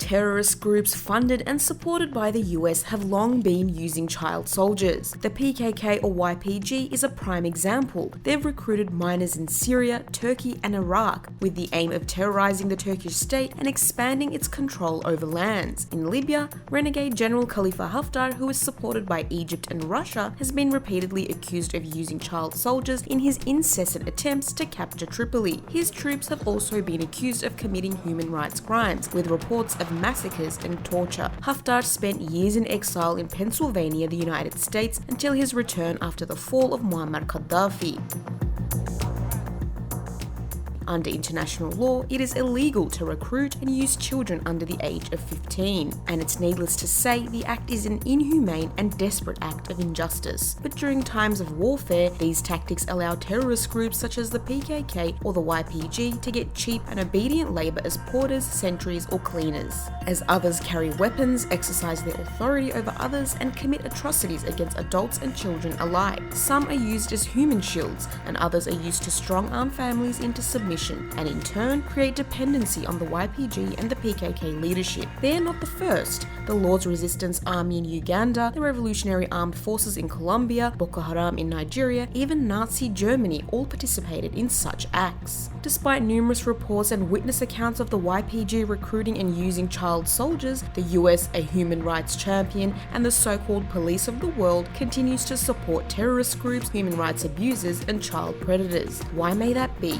terrorist groups funded and supported by the US have long been using child soldiers. The PKK or YPG is a prime example. They've recruited minors in Syria, Turkey, and Iraq with the aim of terrorizing the Turkish state and expanding its control over lands. In Libya, renegade General Khalifa Haftar, who is supported by Egypt and Russia, has been repeatedly accused of using child soldiers in his incessant attempts to capture Tripoli. His troops have also been accused of committing human rights crimes, with reports of massacres and torture. Haftar spent years in exile in Pennsylvania, the United States, until his return after the fall of Muammar Gaddafi. Under international law, it is illegal to recruit and use children under the age of 15, and it's needless to say the act is an inhumane and desperate act of injustice. But during times of warfare, these tactics allow terrorist groups such as the PKK or the YPG to get cheap and obedient labour as porters, sentries, or cleaners, as others carry weapons, exercise their authority over others, and commit atrocities against adults and children alike. Some are used as human shields, and others are used to strong-arm families into submission, and in turn create dependency on the YPG and the PKK leadership. They're not the first. The Lord's Resistance Army in Uganda, the Revolutionary Armed Forces in Colombia, Boko Haram in Nigeria, even Nazi Germany all participated in such acts. Despite numerous reports and witness accounts of the YPG recruiting and using child soldiers, the US, a human rights champion, and the so-called police of the world continues to support terrorist groups, human rights abusers, and child predators. Why may that be?